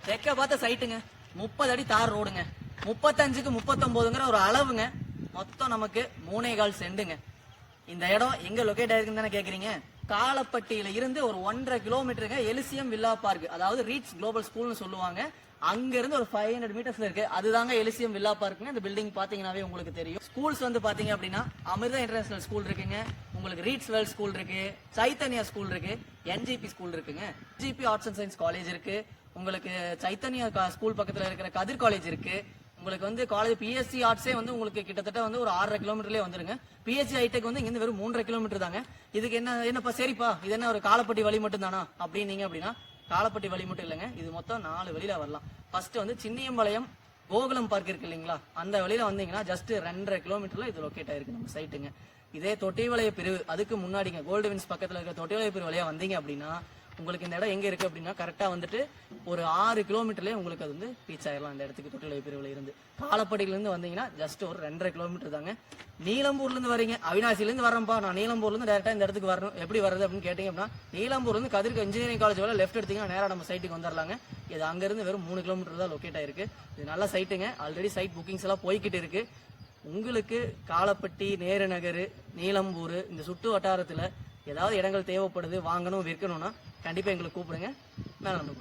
தெக்க பார்த்த சைட்டுங்க, 30 அடி தார் ரோடுங்க, 35க்கு 39ங்கிற ஒரு அளவுங்க. மொத்தம் நமக்கு 3.25 சென்டுங்க. இந்த இடம் எங்க லொகேட் ஆயிருக்குன்னு தானே கேக்குறீங்க. காலப்பட்டியில இருந்து ஒரு 1.5 கிலோமீட்டருங்க எலிசியம் வில்லா பார்க், அதாவது ரீட்ஸ் குளோபல் ஸ்கூல்னு சொல்லுவாங்க. அங்க இருந்து ஒரு 500 மீட்டர்ஸ்ல இருக்கு. அதுதாங்க எலிசியம் வில்லா பார்க்குங்க. இந்த பில்டிங் பாத்தீங்கன்னாவே உங்களுக்கு தெரியும். ஸ்கூல்ஸ் வந்து பாத்தீங்க அப்படின்னா அமிர்தா இன்டர்நேஷனல் ஸ்கூல் இருக்குங்க, உங்களுக்கு ரீட்ஸ் வேர்ல்ட் ஸ்கூல் இருக்கு, சைத்தன்யா ஸ்கூல் இருக்கு, என்ஜிபி ஸ்கூல் இருக்குங்க, GB arts and science college இருக்கு, உங்களுக்கு சைத்தன்யா ஸ்கூல் பக்கத்துல இருக்கிற கதிர் காலேஜ் இருக்கு. உங்களுக்கு வந்து காலேஜ் பிஎஸ்சி ஆர்ட்ஸே வந்து உங்களுக்கு கிட்டத்தட்ட வந்து ஒரு 6.5 கிலோமீட்டர்லயே வந்துருங்க. பிஎஸ்சி ஹைடெக் வந்து இங்க வெறும் 3.5 கிலோமீட்டர் தாங்க. இதுக்கு என்னப்பா சரிப்பா இது என்ன ஒரு காலப்பட்டி வழி மட்டும் தானா அப்படின்னீங்க அப்படின்னா, காலப்பட்டி வழி மட்டும் இல்லைங்க. இது மொத்தம் 4 வழியில வரலாம். ஃபர்ஸ்ட் வந்து சின்னியம்பாளையம் கோகுலம் பார்க் இருக்கு இல்லைங்களா, அந்த வழியில வந்தீங்கன்னா ஜஸ்ட் 2.5 கிலோமீட்டர்ல இது லொக்கேட் ஆயிருக்கு நம்ம சைட்டுங்க. இதே தொட்டிவளைய பிரிவு அதுக்கு முன்னாடிங்க கோல்டு வின்ஸ் பக்கத்துல இருக்கிற தொட்டிவளைய பிரிவு வழியா வந்தீங்க அப்படின்னா உங்களுக்கு இந்த இடம் எங்க இருக்கு அப்படின்னா கரெக்டா வந்துட்டு ஒரு 6 கிலோமீட்டர்லயே உங்களுக்கு அது வந்து ரீச் ஆயிடலாம். இந்த இடத்துக்கு தொட்டிலை பிரிவுல இருந்து காலப்படியில இருந்து வந்தீங்கன்னா ஜஸ்ட் ஒரு 2.5 கிலோமீட்டர் தாங்க. நீலம்பூர்ல இருந்து வரீங்க, அவினாசில இருந்து வரேன்ப்பா நான் நீலம்பூர்ல இருந்து டேரக்டா இந்த இடத்துக்கு வரணும், எப்படி வருது அப்படின்னு கேட்டீங்க அப்படின்னா நீலம்பூர்ல இருந்து கதிர்க்கு இன்ஜினியரிங் காலேஜ் வரை லெஃப்ட் எடுத்தீங்கன்னா நேரா நம்ம சைட்டுக்கு வந்துடலாங்க. இது அங்க இருந்து வெறும் 3 கிலோமீட்டர் தான் லொக்கேட் ஆயிருக்கு. இது நல்ல சைட்டுங்க. ஆல்ரெடி சைட் புக்கிங்ஸ் எல்லாம் போய்கிட்டு இருக்கு. உங்களுக்கு காலப்பட்டி, நேரு நகர், நீலம்பூர் இந்த சுற்று வட்டாரத்துல ஏதாவது இடங்கள் தேவைப்படுது, வாங்கணும் விற்கணும்னா கண்டிப்பா எங்களுக்கு கூப்பிடுங்க. மேல நம்ம